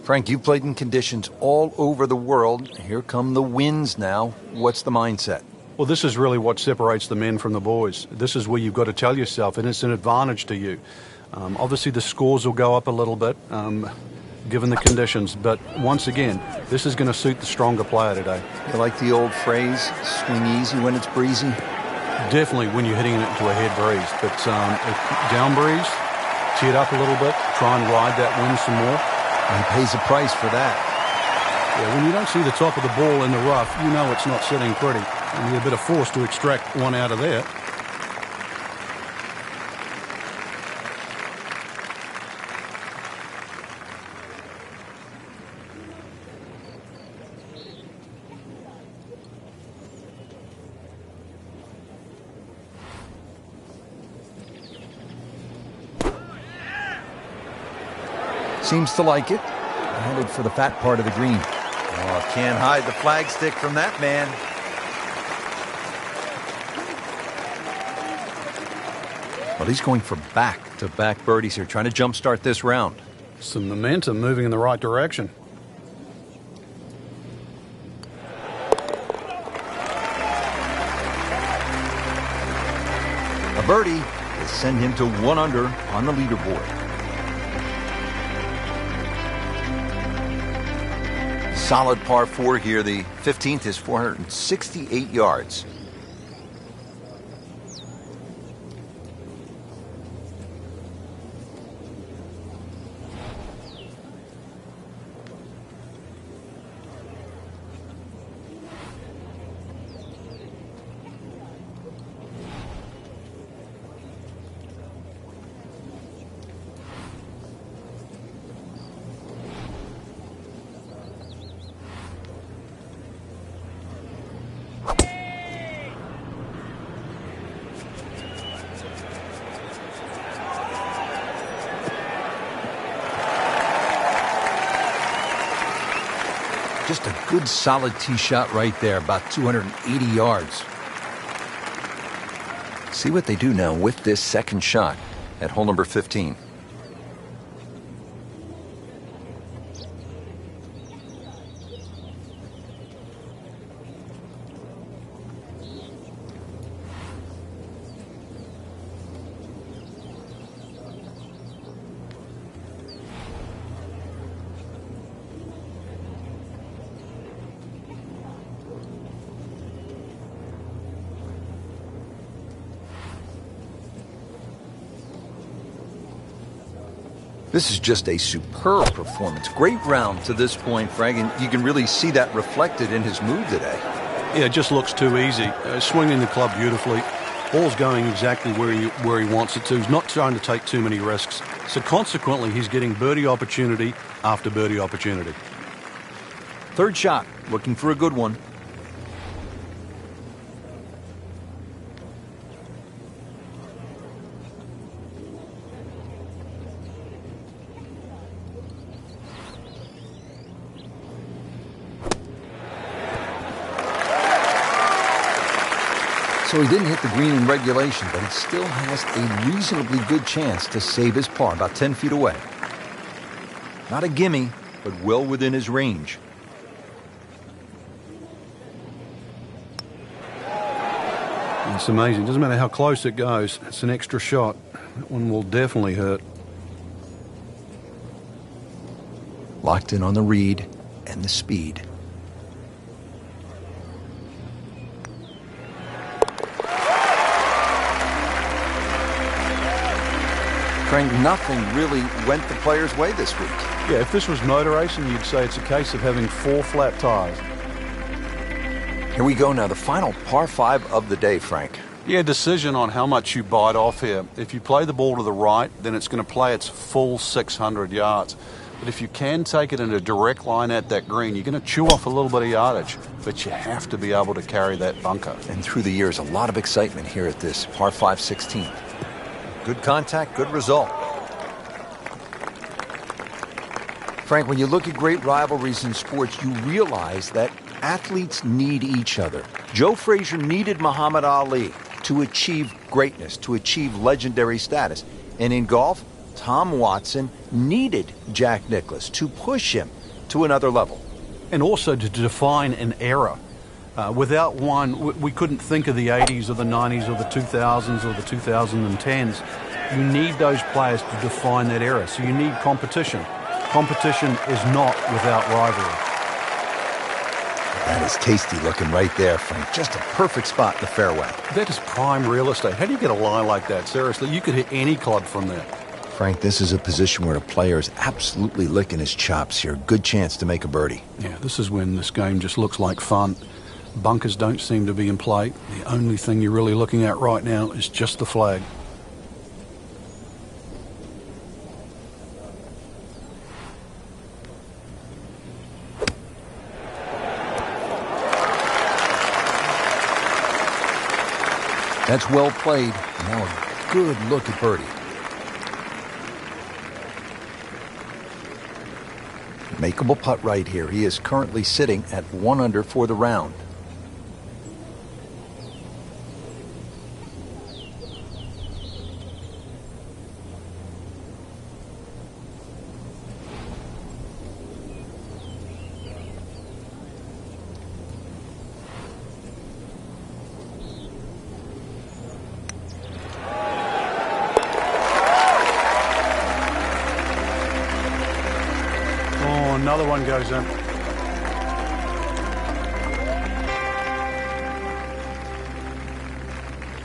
Frank, you've played in conditions all over the world. Here come the winds now. What's the mindset? Well, this is really what separates the men from the boys. This is where you've got to tell yourself, and it's an advantage to you. Obviously, the scores will go up a little bit, given the conditions. But once again, this is going to suit the stronger player today. You like the old phrase, swing easy when it's breezy? Definitely when you're hitting it into a head breeze. But down breeze, tee it up a little bit, try and ride that wind some more. And he pays a price for that. Yeah, when you don't see the top of the ball in the rough, you know it's not sitting pretty. And you're a bit of force to extract one out of there. Seems to like it. Headed for the fat part of the green. Oh, can't hide the flagstick from that man. Well, he's going for back-to-back birdies here, trying to jumpstart this round. Some momentum moving in the right direction. A birdie will send him to 1 under on the leaderboard. Solid par 4 here. The 15th is 468 yards. Just a good solid tee shot right there, about 280 yards. See what they do now with this second shot at hole number 15. This is just a superb performance. Great round to this point, Frank, and you can really see that reflected in his mood today. Yeah, it just looks too easy. Swinging the club beautifully. Ball's going exactly where he wants it to. He's not trying to take too many risks. So consequently, he's getting birdie opportunity after birdie opportunity. Third shot, looking for a good one. So he didn't hit the green in regulation, but he still has a reasonably good chance to save his par, about 10 feet away. Not a gimme, but well within his range. It's amazing. Doesn't matter how close it goes. It's an extra shot. That one will definitely hurt. Locked in on the read and the speed. Frank, nothing really went the player's way this week. Yeah, if this was motor racing, you'd say it's a case of having 4 flat tires. Here we go now, the final par 5 of the day, Frank. Yeah, decision on how much you bite off here. If you play the ball to the right, then it's going to play its full 600 yards. But if you can take it in a direct line at that green, you're going to chew off a little bit of yardage. But you have to be able to carry that bunker. And through the years, a lot of excitement here at this par 5 16th. Good contact, good result. Frank, when you look at great rivalries in sports, you realize that athletes need each other. Joe Frazier needed Muhammad Ali to achieve greatness, to achieve legendary status. And in golf, Tom Watson needed Jack Nicklaus to push him to another level. And also to define an era. Without one, we couldn't think of the 80s or the 90s or the 2000s or the 2010s. You need those players to define that era. So you need competition. Competition is not without rivalry. That is tasty looking right there, Frank. Just a perfect spot in the fairway. That is prime real estate. How do you get a lie like that? Seriously, you could hit any club from there. Frank, this is a position where a player is absolutely licking his chops here. Good chance to make a birdie. Yeah, this is when this game just looks like fun. Bunkers don't seem to be in play. The only thing you're really looking at right now is just the flag. That's well played. Now a good look at birdie. Makeable putt right here. He is currently sitting at 1 under for the round. Another one goes in.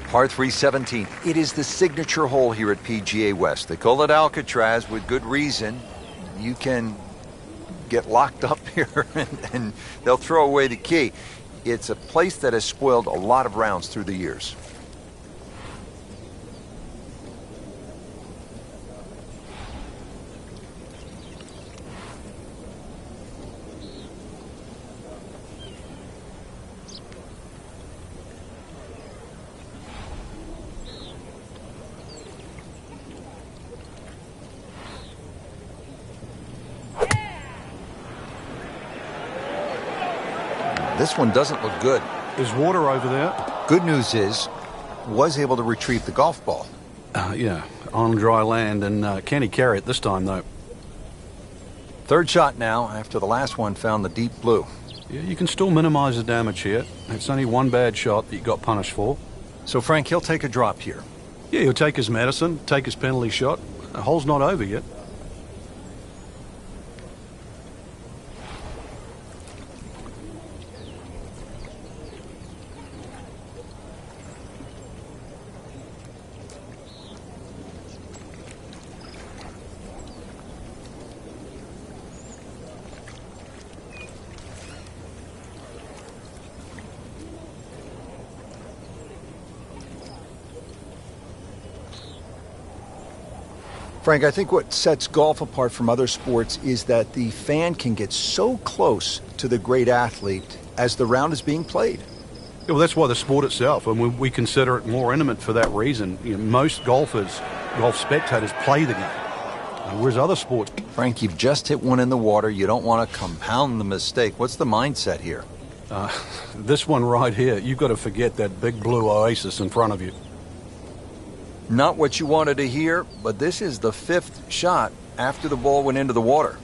Par 3 17. It is the signature hole here at PGA West. They call it Alcatraz with good reason. You can get locked up here and they'll throw away the key. It's a place that has spoiled a lot of rounds through the years. This one doesn't look good. There's water over there. Good news is, was able to retrieve the golf ball. Yeah, on dry land, and can he carry it this time, though? Third shot now, after the last one found the deep blue. Yeah, you can still minimize the damage here. It's only one bad shot that you got punished for. So, Frank, he'll take a drop here. Yeah, he'll take his medicine, take his penalty shot. The hole's not over yet. Frank, I think what sets golf apart from other sports is that the fan can get so close to the great athlete as the round is being played. Yeah, well, that's why the sport itself, and we consider it more intimate for that reason. You know, most golf spectators play the game, whereas other sports... Frank, you've just hit one in the water. You don't want to compound the mistake. What's the mindset here? This one right here, you've got to forget that big blue oasis in front of you. Not what you wanted to hear, but this is the fifth shot after the ball went into the water.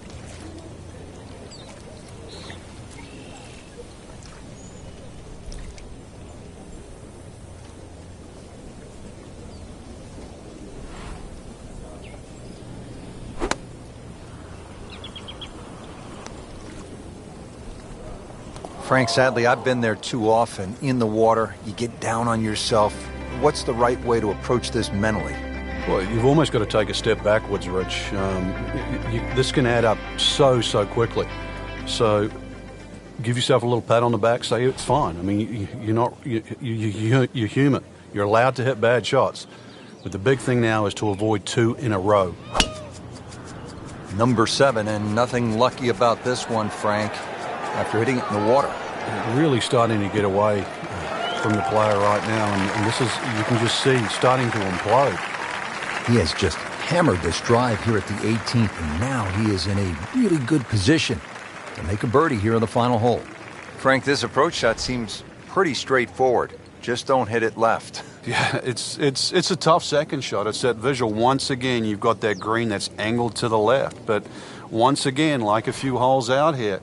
Frank, sadly, I've been there too often. In the water, you get down on yourself. What's the right way to approach this mentally? Well, you've almost got to take a step backwards, Rich. This can add up so quickly. So give yourself a little pat on the back, say it's fine. I mean, you're human. You're allowed to hit bad shots. But the big thing now is to avoid 2 in a row. Number 7, and nothing lucky about this one, Frank, after hitting it in the water. Really starting to get away from the player right now, and this is, you can just see, starting to implode. He has just hammered this drive here at the 18th, and now he is in a really good position to make a birdie here in the final hole. Frank, this approach shot seems pretty straightforward. Just don't hit it left. Yeah, it's a tough second shot. It's that visual. Once again, you've got that green that's angled to the left, but once again, like a few holes out here,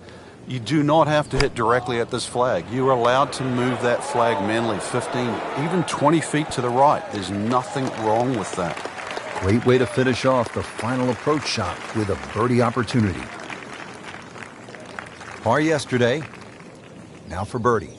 you do not have to hit directly at this flag. You are allowed to move that flag mentally 15, even 20 feet to the right. There's nothing wrong with that. Great way to finish off the final approach shot with a birdie opportunity. Par yesterday, now for birdie.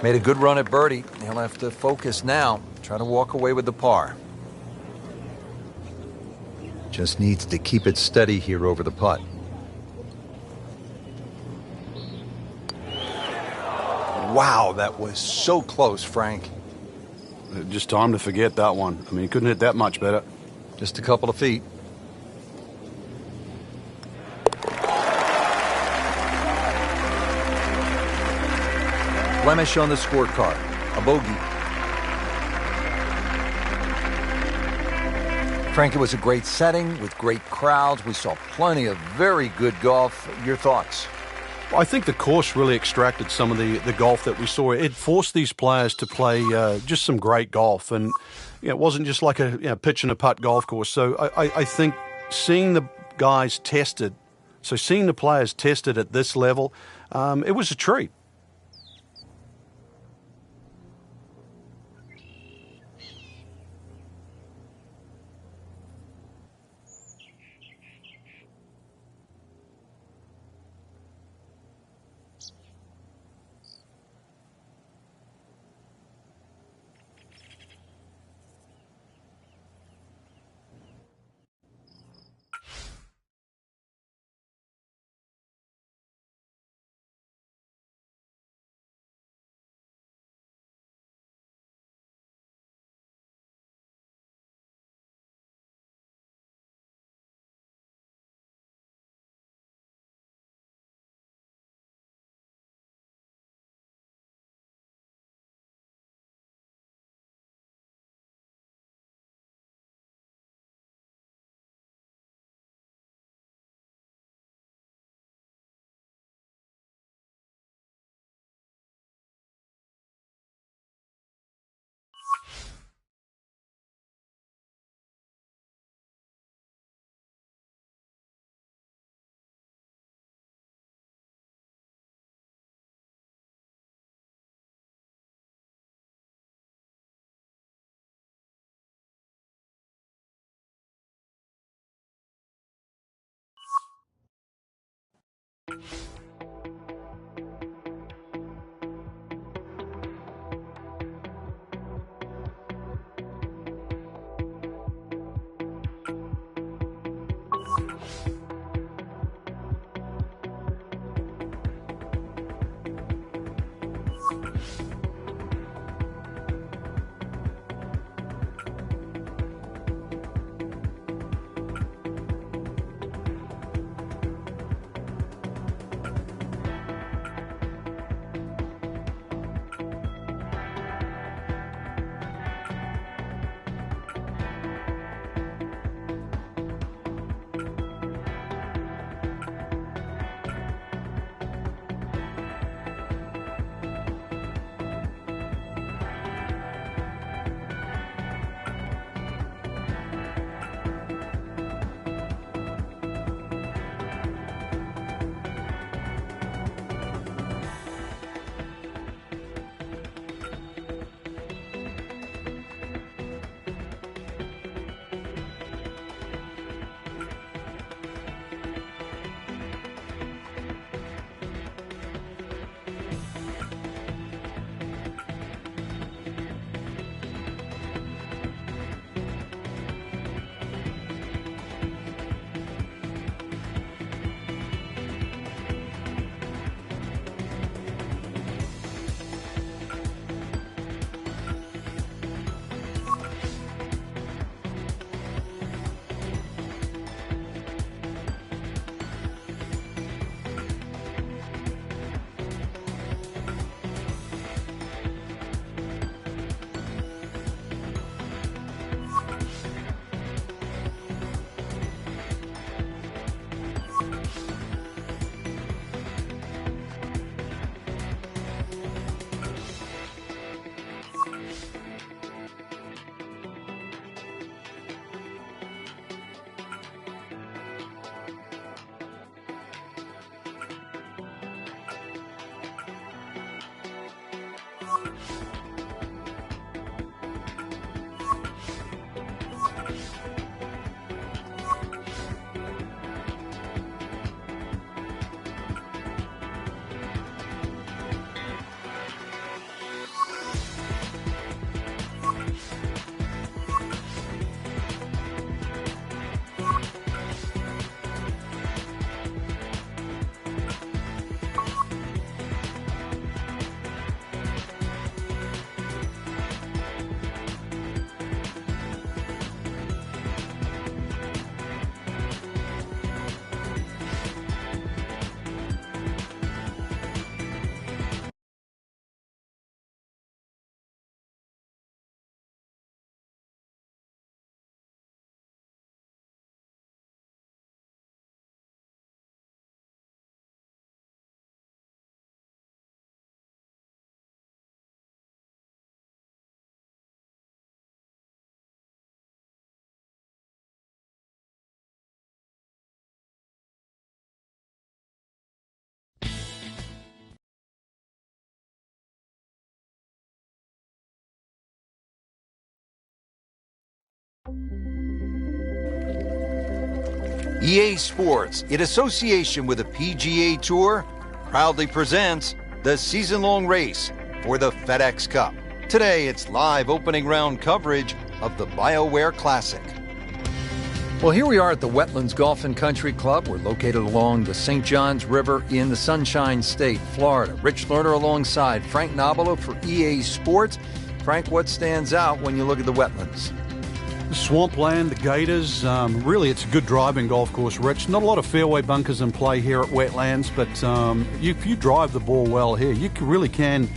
Made a good run at birdie. He'll have to focus now. Try to walk away with the par. Just needs to keep it steady here over the putt. Wow, that was so close, Frank. Just time to forget that one. I mean, he couldn't hit that much better. Just a couple of feet. Blemish on the scorecard, a bogey. Frank, it was a great setting with great crowds. We saw plenty of very good golf. Your thoughts? I think the course really extracted some of the golf that we saw. It forced these players to play just some great golf. And it wasn't just like a pitch and a putt golf course. So I think seeing the guys tested, seeing the players tested at this level, it was a treat. EA Sports, in association with the PGA Tour, proudly presents the season-long race for the FedEx Cup. Today, it's live opening round coverage of the BioWare Classic. Well, here we are at the Wetlands Golf and Country Club. We're located along the St. Johns River in the Sunshine State, Florida. Rich Lerner alongside Frank Nobilo for EA Sports. Frank, what stands out when you look at the wetlands? Swampland, the Gators, really it's a good driving golf course, Rich. Not a lot of fairway bunkers in play here at Wetlands, but if you drive the ball well here, you really can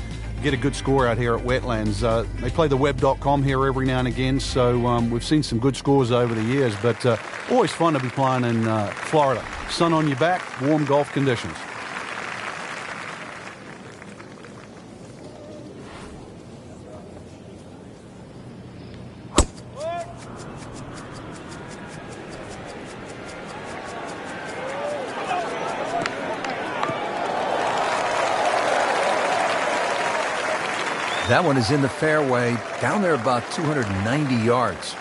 get a good score out here at Wetlands. They play the web.com here every now and again, so we've seen some good scores over the years, but always fun to be playing in Florida. Sun on your back, warm golf conditions. That one is in the fairway, down there about 290 yards.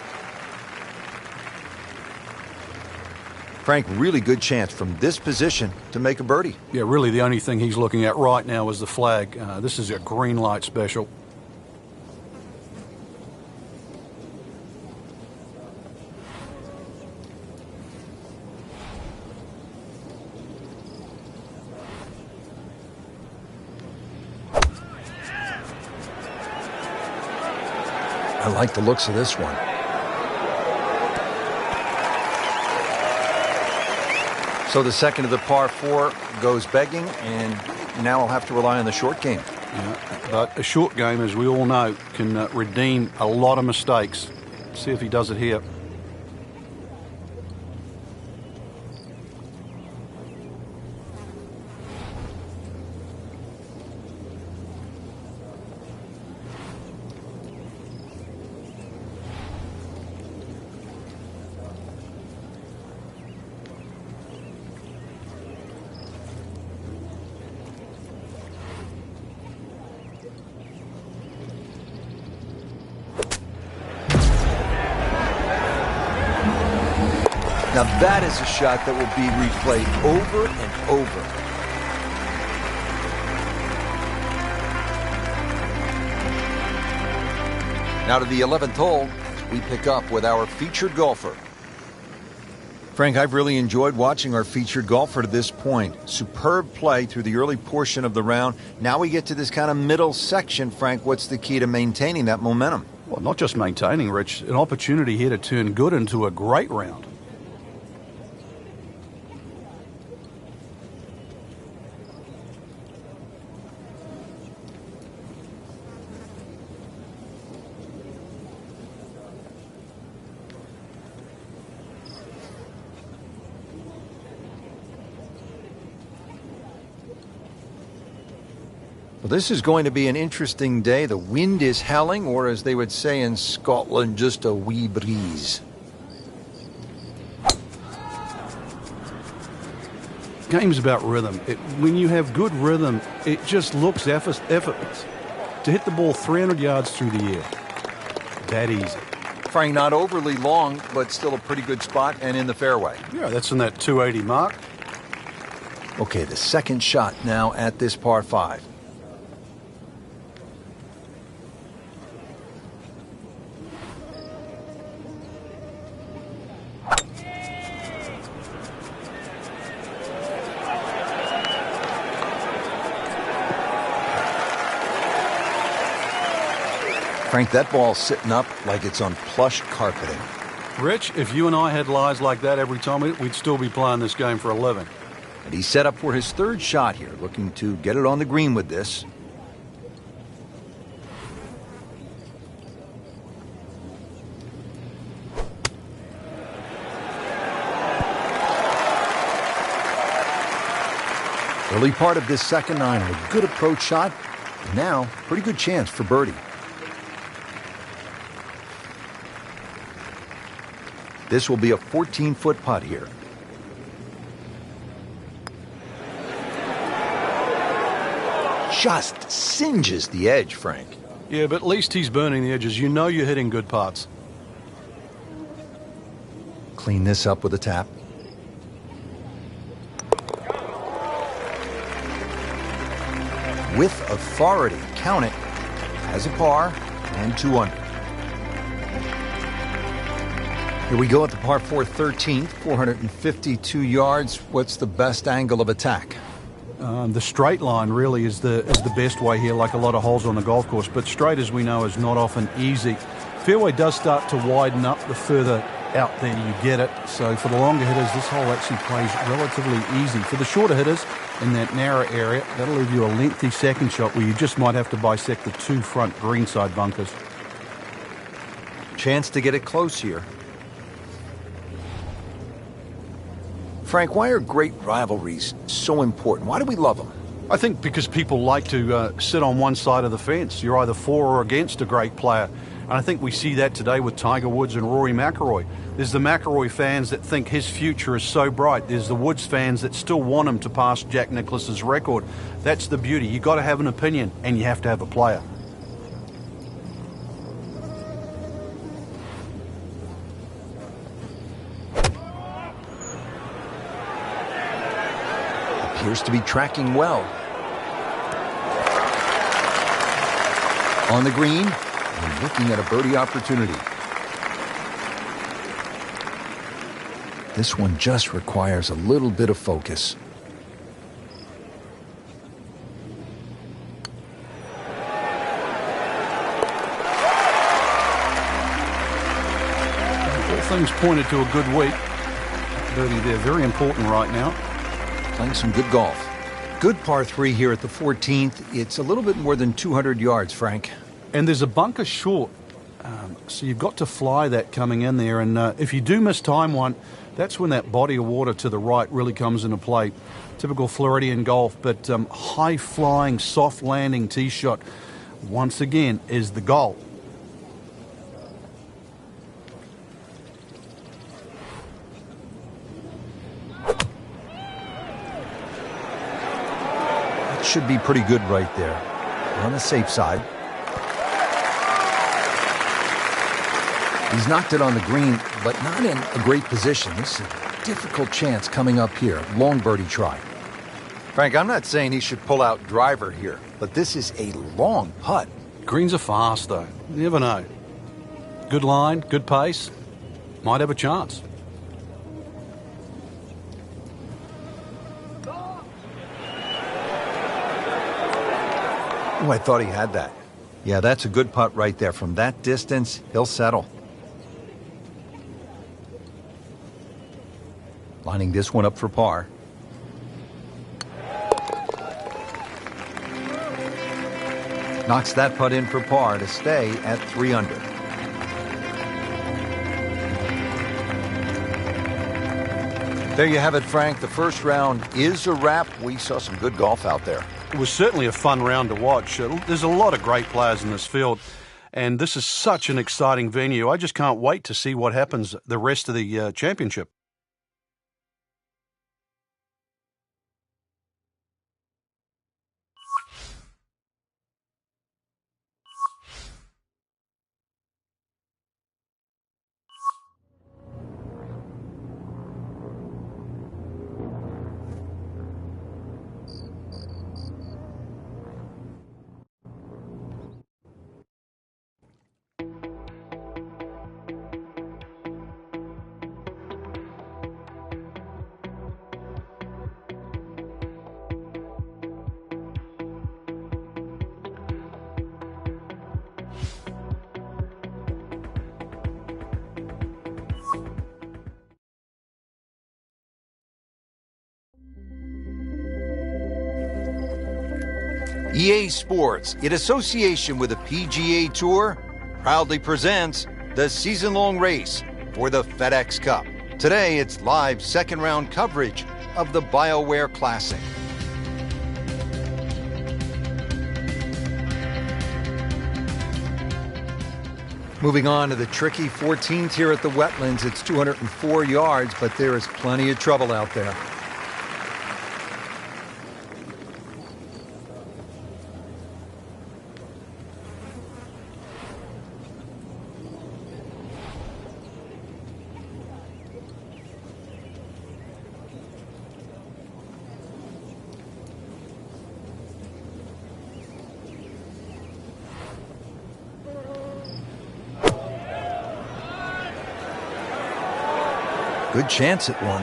Frank, really good chance from this position to make a birdie. Yeah, really the only thing he's looking at right now is the flag. This is a green light special. I like the looks of this one. So the second of the par 4 goes begging, and now I'll have to rely on the short game. Yeah, but a short game, as we all know, can redeem a lot of mistakes. See if he does it here. Now that is a shot that will be replayed over and over. Now to the 11th hole, as we pick up with our featured golfer. Frank, I've really enjoyed watching our featured golfer to this point. Superb play through the early portion of the round. Now we get to this kind of middle section. Frank, what's the key to maintaining that momentum? Well, not just maintaining, Rich. An opportunity here to turn good into a great round. Well, this is going to be an interesting day. The wind is howling, or as they would say in Scotland, just a wee breeze. Game's about rhythm. When you have good rhythm, it just looks effortless. To hit the ball 300 yards through the air, that easy. Frank, not overly long, but still a pretty good spot and in the fairway. Yeah, that's in that 280 mark. Okay, the second shot now at this par 5. Frank, that ball's sitting up like it's on plush carpeting. Rich, if you and I had lies like that every time, we'd still be playing this game for a living. And he's set up for his third shot here, looking to get it on the green with this. Early part of this second iron, a good approach shot. Now, pretty good chance for birdie. This will be a 14-foot putt here. Just singes the edge, Frank. Yeah, but at least he's burning the edges. You know you're hitting good putts. Clean this up with a tap. with authority. Count it as a par and 2 under. Here we go at the par 4 13th, 452 yards. What's the best angle of attack? The straight line really is the best way here, like a lot of holes on the golf course. But straight, as we know, is not often easy. Fairway does start to widen up the further out there you get it. So for the longer hitters, this hole actually plays relatively easy. For the shorter hitters in that narrow area, that'll leave you a lengthy second shot where you just might have to bisect the 2 front greenside bunkers. Chance to get it close here. Frank, why are great rivalries so important? Why do we love them? I think because people like to sit on one side of the fence. You're either for or against a great player. And I think we see that today with Tiger Woods and Rory McIlroy. There's the McIlroy fans that think his future is so bright. There's the Woods fans that still want him to pass Jack Nicklaus's record. That's the beauty. You've got to have an opinion, and you have to have a player. Appears to be tracking well. On the green, and looking at a birdie opportunity. This one just requires a little bit of focus. All things pointed to a good week. Birdie there, very important right now. Playing some good golf. Good par 3 here at the 14th. It's a little bit more than 200 yards, Frank. And there's a bunker short, so you've got to fly that coming in there. And if you do miss time one, that's when that body of water to the right really comes into play. Typical Floridian golf, but high-flying, soft-landing tee shot, once again, is the goal. That should be pretty good right there. We're on the safe side. He's knocked it on the green, but not in a great position. This is a difficult chance coming up here. Long birdie try. Frank, I'm not saying he should pull out driver here, but this is a long putt. Greens are fast, though. You never know. Good line, good pace. Might have a chance. Oh, I thought he had that. Yeah, that's a good putt right there. From that distance, he'll settle. Lining this one up for par. Knocks that putt in for par to stay at 3 under. There you have it, Frank. The first round is a wrap. We saw some good golf out there. It was certainly a fun round to watch. There's a lot of great players in this field, and this is such an exciting venue. I just can't wait to see what happens the rest of the championship. EA Sports, in association with the PGA Tour, proudly presents the season-long race for the FedEx Cup. Today, it's live second-round coverage of the BioWare Classic. Moving on to the tricky 14th here at the Wetlands. It's 204 yards, but there is plenty of trouble out there. Good chance at one.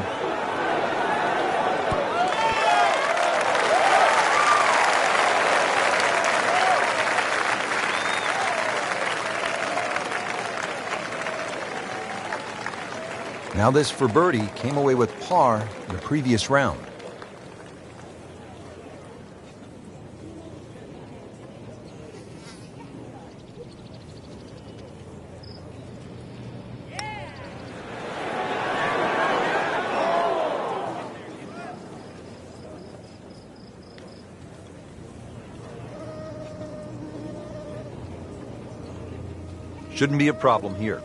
Now this for birdie, came away with par in the previous round. Shouldn't be a problem here.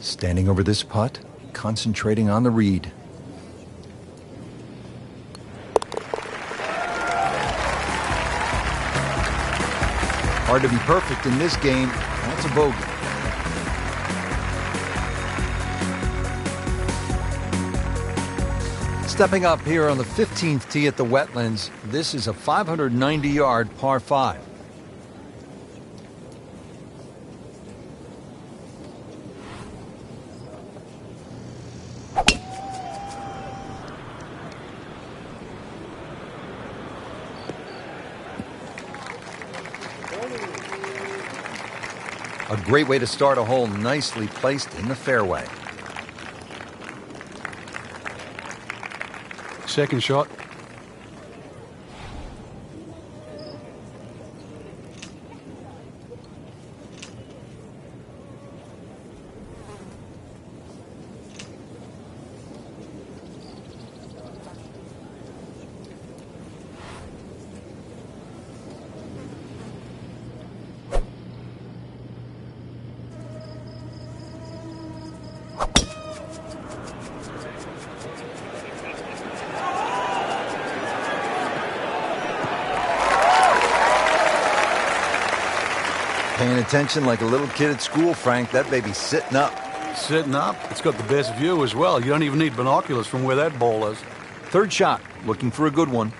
Standing over this putt, concentrating on the read. Hard to be perfect in this game. That's a bogey. Stepping up here on the 15th tee at the Wetlands, this is a 590-yard par 5. A great way to start a hole, nicely placed in the fairway. Second shot. Paying attention like a little kid at school, Frank. That baby's sitting up. Sitting up. It's got the best view as well. You don't even need binoculars from where that ball is. Third shot, looking for a good one.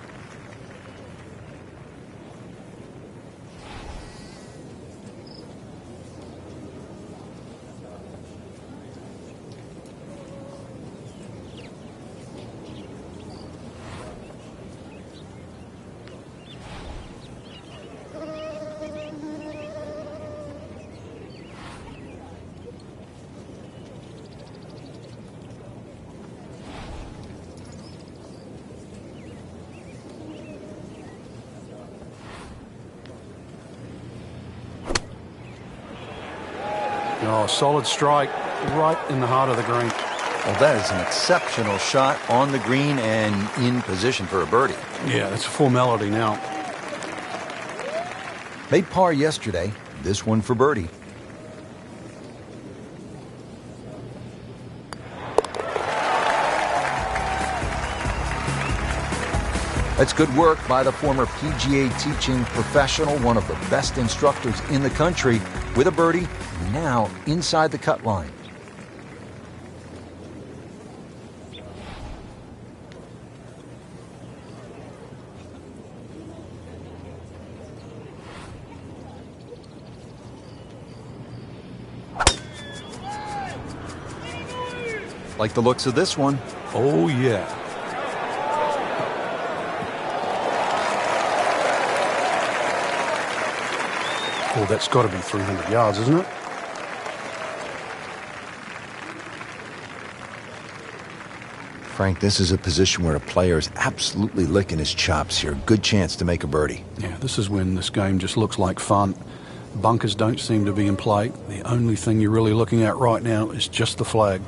Oh, solid strike right in the heart of the green. Well, that is an exceptional shot on the green and in position for a birdie. Yeah, that's a formality now. Made par yesterday, this one for birdie. That's good work by the former PGA teaching professional, one of the best instructors in the country, with a birdie, now inside the cut line. Like the looks of this one. Oh, yeah. Oh, that's got to be 300 yards, isn't it? Frank, this is a position where a player is absolutely licking his chops here. Good chance to make a birdie. Yeah, this is when this game just looks like fun. Bunkers don't seem to be in play. The only thing you're really looking at right now is just the flag.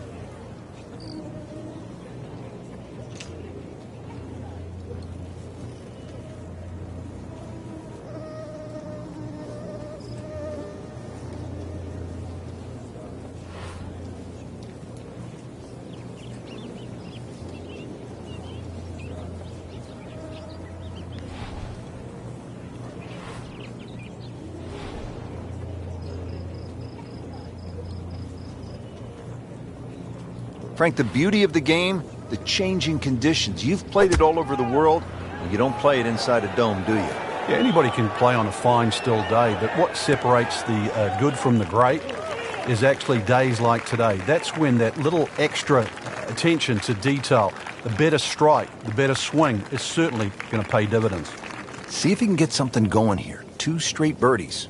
Frank, the beauty of the game, the changing conditions. You've played it all over the world, and you don't play it inside a dome, do you? Yeah, anybody can play on a fine, still day, but what separates the good from the great is actually days like today. That's when that little extra attention to detail, the better strike, the better swing is certainly going to pay dividends. See if you can get something going here. 2 straight birdies.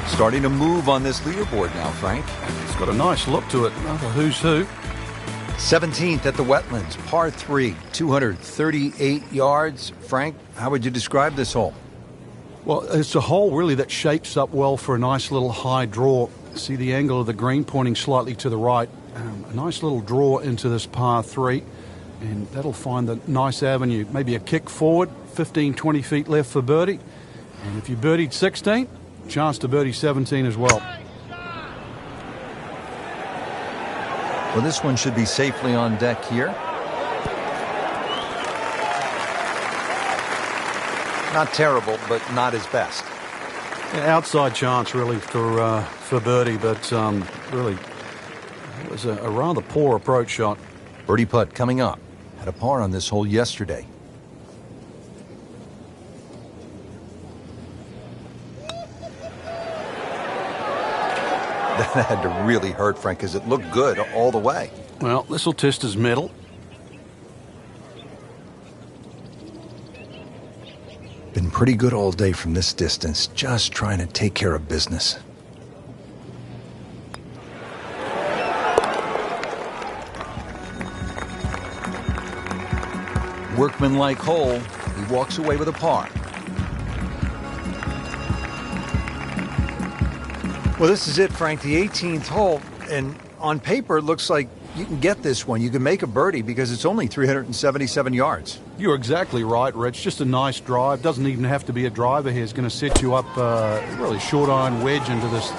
Starting to move on this leaderboard now, Frank. It's got a nice look to it. Another who's who. 17th at the Wetlands, par 3, 238 yards. Frank, how would you describe this hole? Well, it's a hole really that shapes up well for a nice little high draw. See the angle of the green pointing slightly to the right. A nice little draw into this par 3, and that'll find the nice avenue. Maybe a kick forward, 15, 20 feet left for birdie. And if you birdied 16, chance to birdie 17 as well. Well, this one should be safely on deck here. Not terrible, but not his best. Yeah, outside chance really for birdie, but really it was a rather poor approach shot. Birdie putt coming up. Had a par on this hole yesterday. That had to really hurt, Frank, because it looked good all the way. Well, this will test his mettle. Been pretty good all day from this distance, just trying to take care of business. Workmanlike hole. He walks away with a par. Well, this is it, Frank, the 18th hole, and on paper it looks like you can get this one. You can make a birdie because it's only 377 yards. You're exactly right, Rich. Just a nice drive. Doesn't even have to be a driver here. It's going to set you up really short iron wedge into this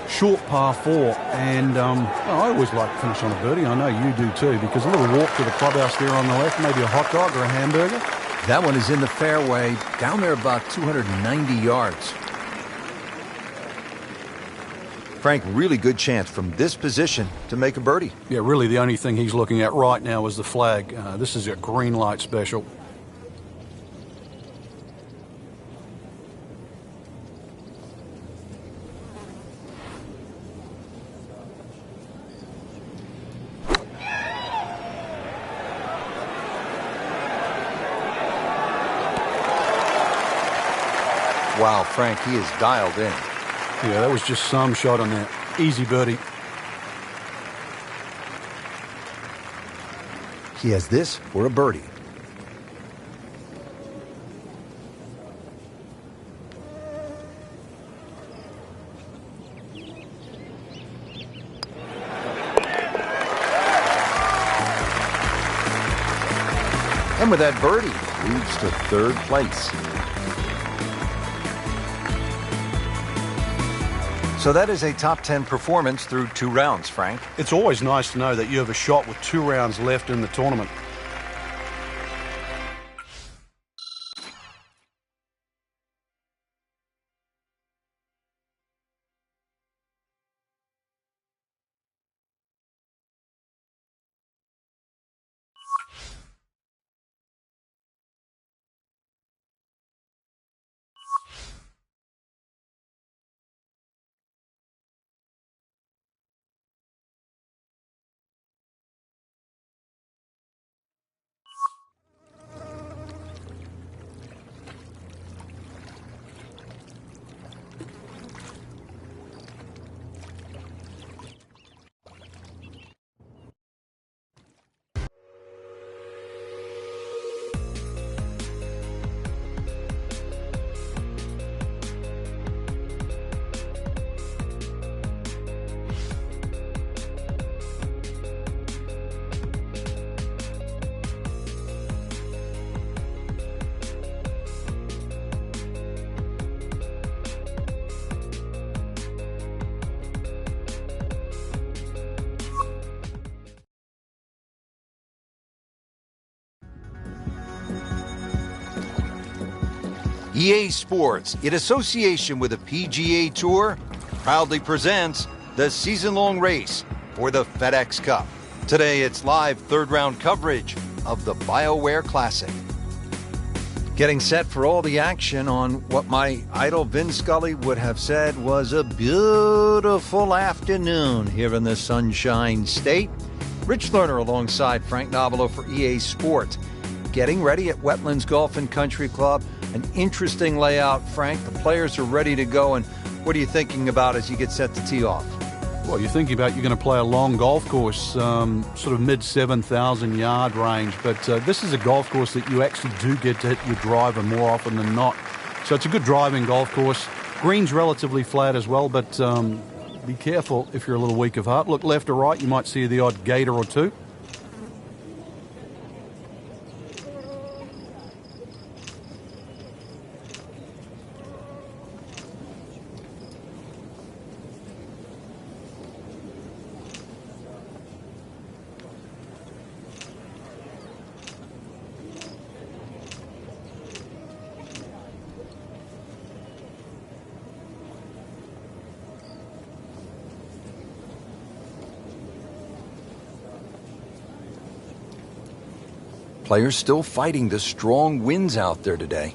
short par 4. And I always like to finish on a birdie. I know you do too, because a little walk to the clubhouse there on the left, maybe a hot dog or a hamburger. That one is in the fairway, down there about 290 yards. Frank, really good chance from this position to make a birdie. Yeah, really the only thing he's looking at right now is the flag. This is a green light special. Wow, Frank, he is dialed in. Yeah, that was just some shot on that. Easy birdie. He has this for a birdie. And with that birdie, moves to 3rd place. So that is a top 10 performance through 2 rounds, Frank. It's always nice to know that you have a shot with 2 rounds left in the tournament. EA Sports, in association with the PGA Tour, proudly presents the season-long race for the FedEx Cup. Today, it's live third-round coverage of the BioWare Classic. Getting set for all the action on what my idol Vin Scully would have said was a beautiful afternoon here in the Sunshine State. Rich Lerner alongside Frank Nobilo for EA Sports. Getting ready at Wetlands Golf and Country Club. An interesting layout, Frank. The players are ready to go. And what are you thinking about as you get set to tee off? Well, you're thinking about you're going to play a long golf course, sort of mid-7,000 yard range. But this is a golf course that you actually do get to hit your driver more often than not. So it's a good driving golf course. Green's relatively flat as well, but be careful if you're a little weak of heart. Look left or right, you might see the odd gator or two. Players still fighting the strong winds out there today.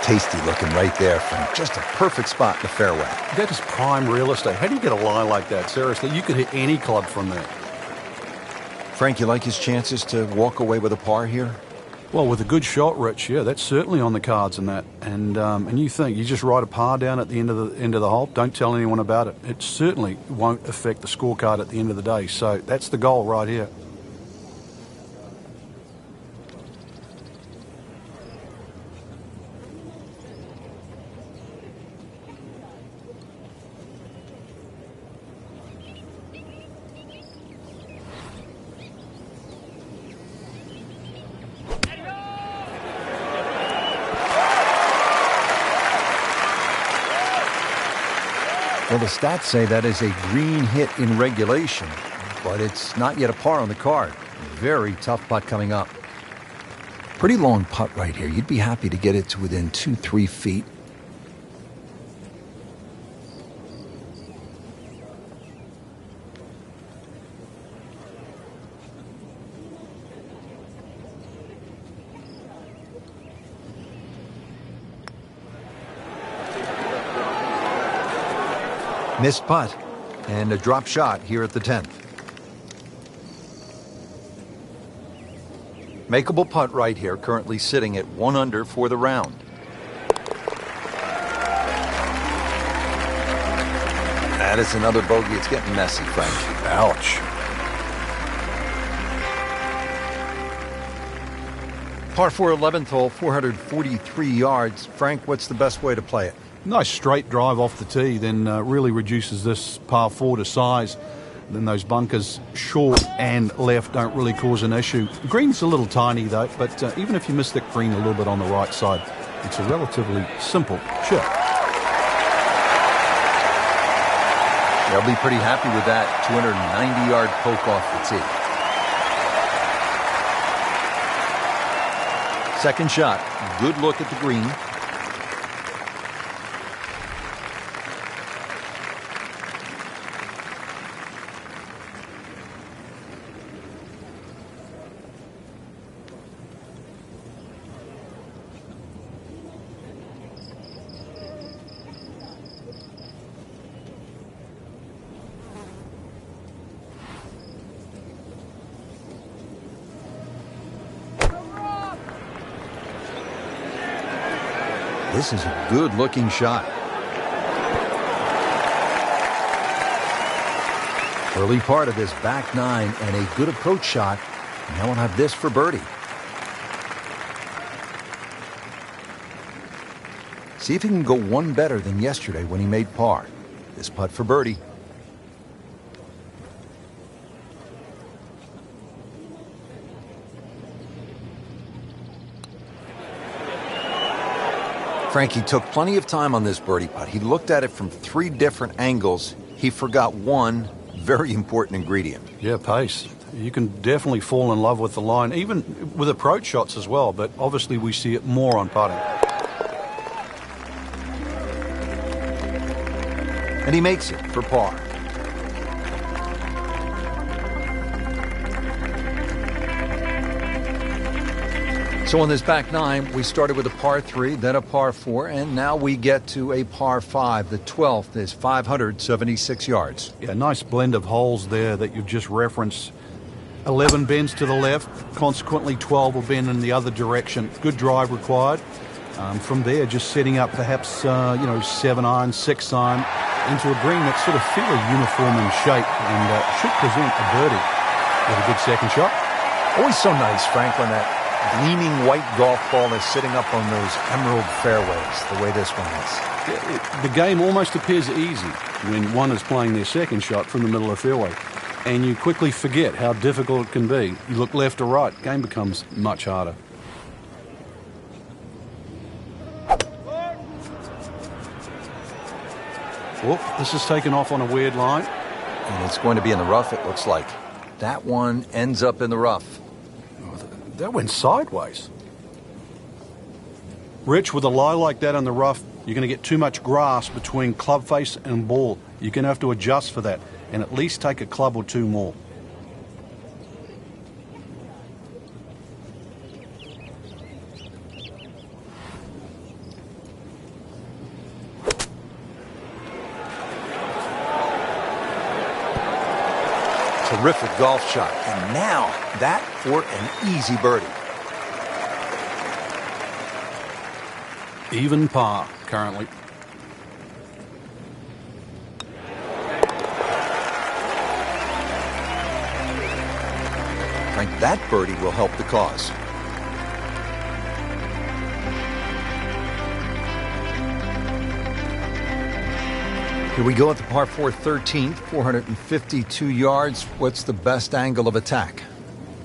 Tasty looking right there, Frank. Just a perfect spot in the fairway. That is prime real estate. How do you get a lie like that? Seriously, you could hit any club from there. Frank, you like his chances to walk away with a par here? Well, with a good shot, Rich, yeah, that's certainly on the cards in that. And you think you just write a par down at the end of the hole. Don't tell anyone about it. It certainly won't affect the scorecard at the end of the day. So that's the goal right here. Well, the stats say that is a green hit in regulation, but it's not yet a par on the card. Very tough putt coming up. Pretty long putt right here. You'd be happy to get it to within 2-3 feet. Missed putt and a drop shot here at the 10th. Makeable putt right here, currently sitting at 1 under for the round. That is another bogey. It's getting messy, Frank. Ouch. Par 4 11th hole, 443 yards. Frank, what's the best way to play it? Nice straight drive off the tee, then really reduces this par 4 to size. Then those bunkers short and left don't really cause an issue. Green's a little tiny though, but even if you miss that green a little bit on the right side, it's a relatively simple chip. They'll be pretty happy with that 290-yard poke off the tee. Second shot, good look at the green. This is a good-looking shot. Early part of this back nine and a good approach shot. Now we'll have this for birdie. See if he can go one better than yesterday when he made par. This putt for birdie. Frankie took plenty of time on this birdie putt. He looked at it from 3 different angles. He forgot one very important ingredient. Yeah, pace. You can definitely fall in love with the line, even with approach shots as well, but obviously we see it more on putting. And he makes it for par. So on this back 9, we started with a par 3, then a par 4, and now we get to a par 5. The 12th is 576 yards. Yeah, nice blend of holes there that you've just referenced. 11 bends to the left, consequently 12 will bend in the other direction. Good drive required. From there, just setting up perhaps, 7 iron, 6 iron into a green that's sort of fairly uniform in shape and should present a birdie with a good second shot. Always so nice, Frank, when that gleaming white golf ball is sitting up on those emerald fairways, the way this one is. The game almost appears easy when one is playing their second shot from the middle of the fairway, and you quickly forget how difficult it can be. You look left or right, game becomes much harder. Oh, this is taken off on a weird line. And it's going to be in the rough, it looks like. That one ends up in the rough. That went sideways. Rich, with a lie like that on the rough, you're going to get too much grass between club face and ball. You're going to have to adjust for that and at least take a club or 2 more. Terrific golf shot. And now that for an easy birdie. Even par currently. Frank, that birdie will help the cause. Here we go at the par 4 13th, 452 yards. What's the best angle of attack?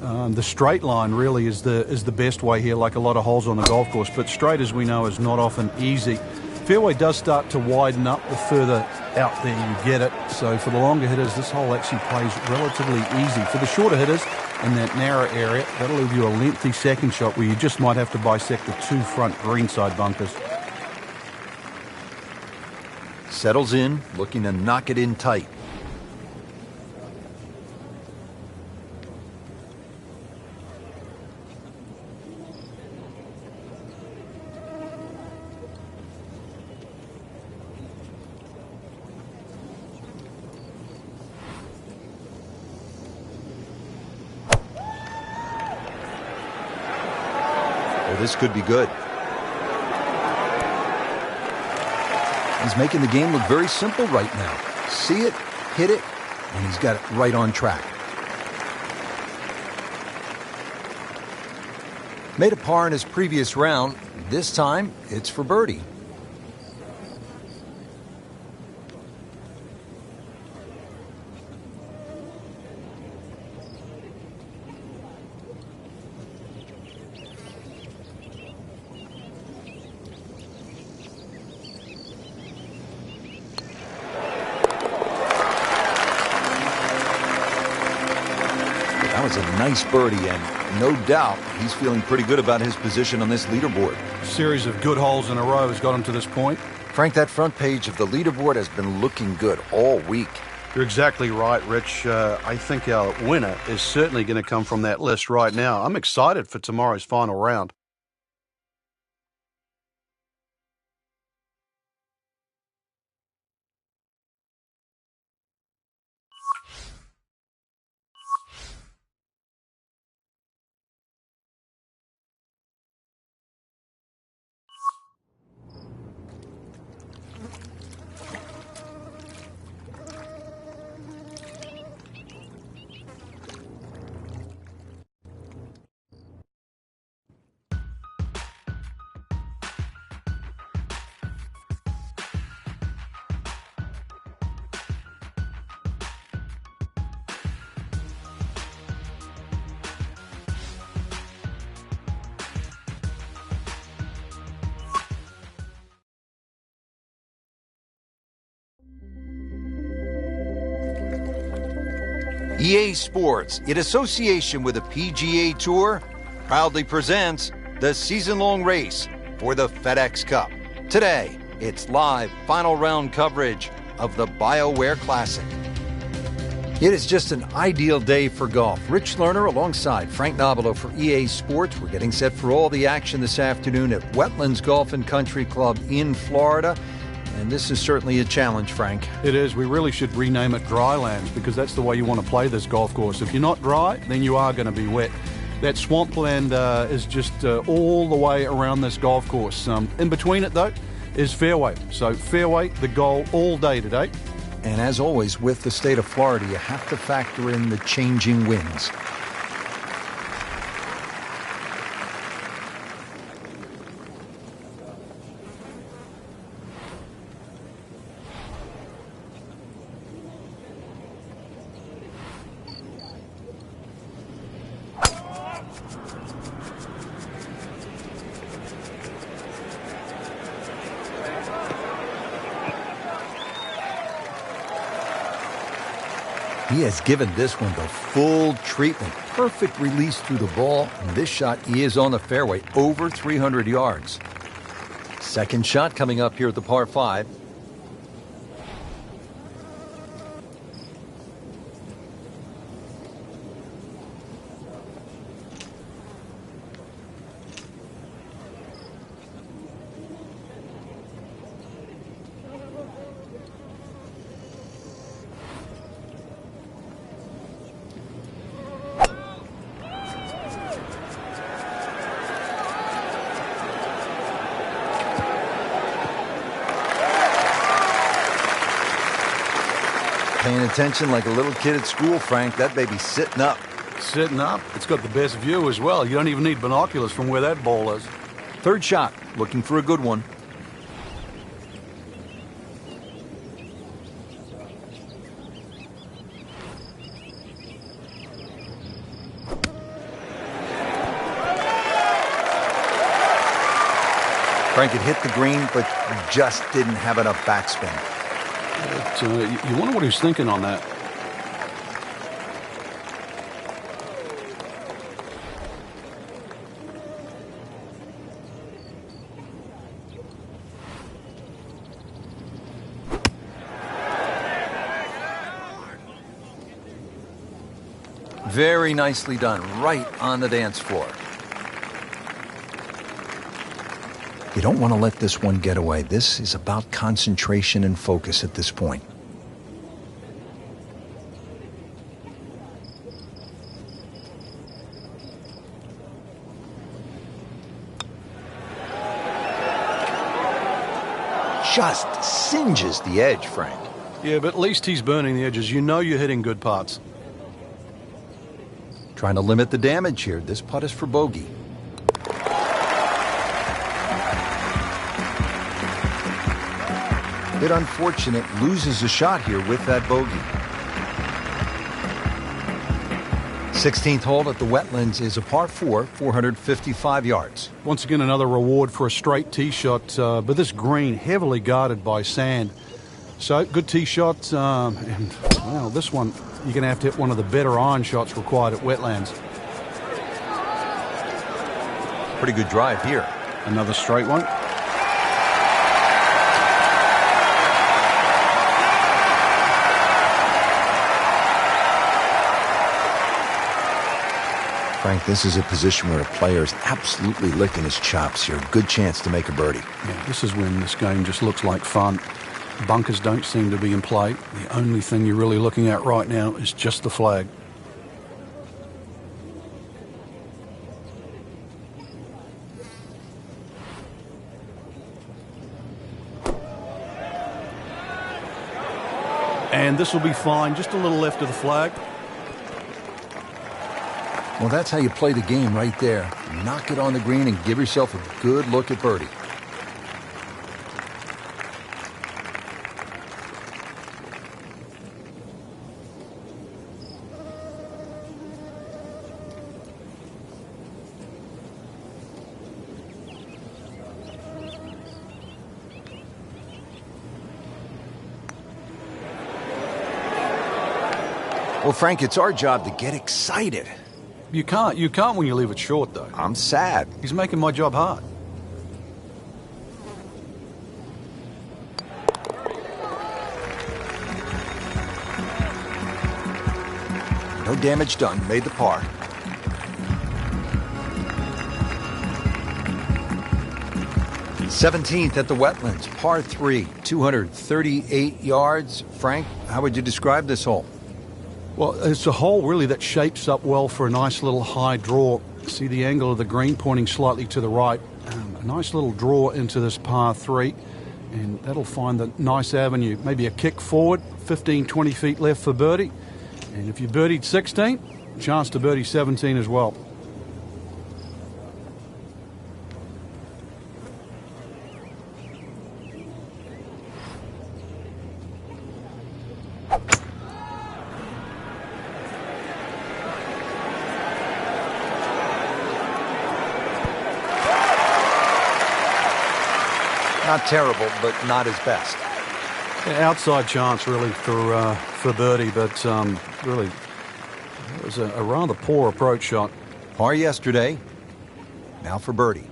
The straight line really is the best way here, like a lot of holes on the golf course. But straight, as we know, is not often easy. Fairway does start to widen up the further out there you get it. So for the longer hitters, this hole actually plays relatively easy. For the shorter hitters in that narrow area, that'll leave you a lengthy second shot where you just might have to bisect the 2 front greenside bunkers. Settles in, looking to knock it in tight. Oh, this could be good. He's making the game look very simple right now. See it, hit it, and he's got it right on track. Made a par in his previous round. This time, it's for birdie. That was a nice birdie, and no doubt he's feeling pretty good about his position on this leaderboard. A series of good holes in a row has got him to this point. Frank, that front page of the leaderboard has been looking good all week. You're exactly right, Rich. I think our winner is certainly going to come from that list right now. I'm excited for tomorrow's final round. EA Sports, in association with the PGA Tour, proudly presents the season-long race for the FedEx Cup. Today, it's live final round coverage of the BioWare Classic. It is just an ideal day for golf. Rich Lerner alongside Frank Nobilo for EA Sports. We're getting set for all the action this afternoon at Wetlands Golf and Country Club in Florida. And this is certainly a challenge, Frank. It is. We really should rename it Drylands because that's the way you want to play this golf course. If you're not dry, then you are going to be wet. That swampland is just all the way around this golf course. In between it, though, is fairway. So fairway, the goal all day today. And as always, with the state of Florida, you have to factor in the changing winds. He has given this one the full treatment. Perfect release through the ball. And this shot is on the fairway, over 300 yards. Second shot coming up here at the par 5. Paying attention like a little kid at school, Frank. That baby's sitting up. Sitting up. It's got the best view as well. You don't even need binoculars from where that ball is. Third shot, looking for a good one. Frank had hit the green, but just didn't have enough backspin. You wonder what he's thinking on that. Very nicely done, right on the dance floor. You don't want to let this one get away. This is about concentration and focus at this point. Just singes the edge, Frank. Yeah, but at least he's burning the edges. You know you're hitting good putts. Trying to limit the damage here. This putt is for bogey. Bit unfortunate, loses a shot here with that bogey. 16th hole at the Wetlands is a par 4, 455 yards. Once again, another reward for a straight tee shot, but this green heavily guarded by sand. So, good tee shot, and, well, this one, you're going to have to hit one of the better iron shots required at Wetlands. Pretty good drive here. Another straight one. Frank, this is a position where a player is absolutely licking his chops here. Good chance to make a birdie. Yeah, this is when this game just looks like fun. Bunkers don't seem to be in play. The only thing you're really looking at right now is just the flag. And this will be fine, just a little left of the flag. Well, that's how you play the game right there. Knock it on the green and give yourself a good look at birdie. Well, Frank, it's our job to get excited. You can't when you leave it short, though. I'm sad. He's making my job hard. No damage done. Made the par. '17th at the Wetlands, par 3, 238 yards. Frank, how would you describe this hole? Well, it's a hole really that shapes up well for a nice little high draw. See the angle of the green pointing slightly to the right. A nice little draw into this par 3, and that'll find the nice avenue. Maybe a kick forward, 15, 20 feet left for birdie. And if you birdied 16, chance to birdie 17 as well. Not terrible, but not his best. Yeah, outside chance, really, for birdie, but really, it was a rather poor approach shot. Par yesterday, now for birdie.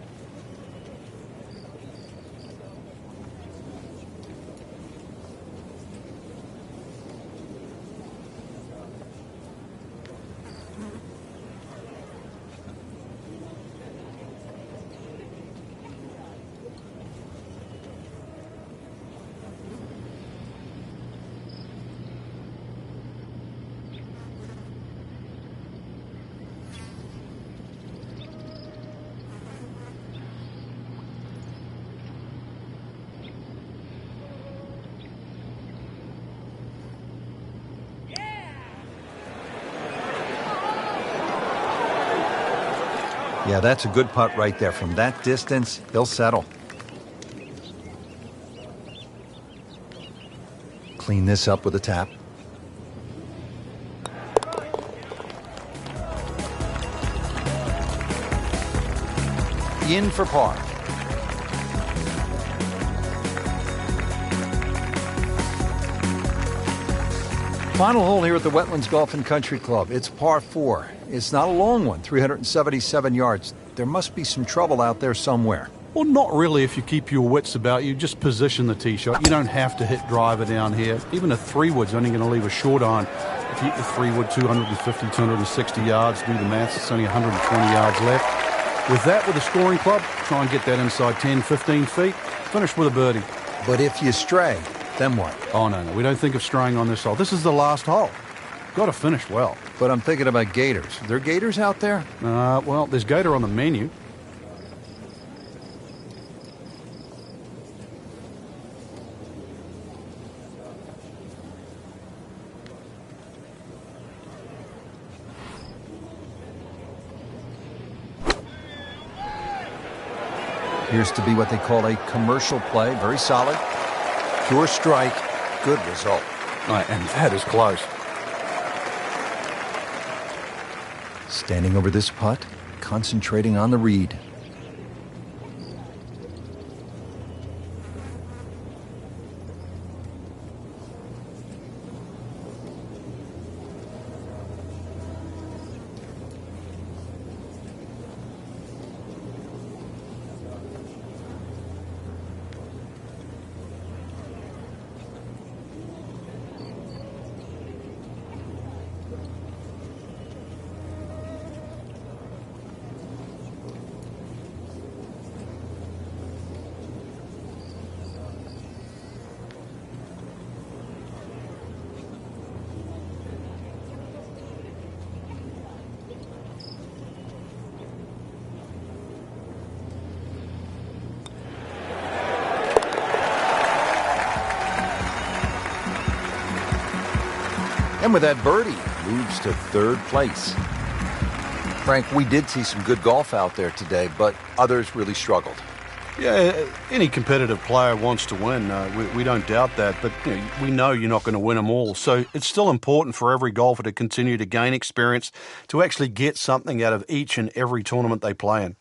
Yeah, that's a good putt right there. From that distance, he'll settle. Clean this up with a tap. In for par. Final hole here at the Wetlands Golf and Country Club. It's par 4. It's not a long one, 377 yards. There must be some trouble out there somewhere. Well, not really if you keep your wits about you. Just position the tee shot. You don't have to hit driver down here. Even a 3-wood's only going to leave a short iron. If you hit the 3-wood 250, 260 yards, do the maths, it's only 120 yards left. With that, with a scoring club, try and get that inside 10, 15 feet. Finish with a birdie. But if you stray, then what? Oh, no. We don't think of straying on this hole. This is the last hole. Got to finish well. But I'm thinking about gators. Are there gators out there? Well, there's gator on the menu. Appears to be what they call a commercial play. Very solid. Pure strike. Good result. Right, and that is close. Standing over this putt, concentrating on the read. And with that birdie, moves to third place. Frank, we did see some good golf out there today, but others really struggled. Yeah, any competitive player wants to win. We don't doubt that, but we know you're not going to win them all. So it's still important for every golfer to continue to gain experience, to actually get something out of each and every tournament they play in.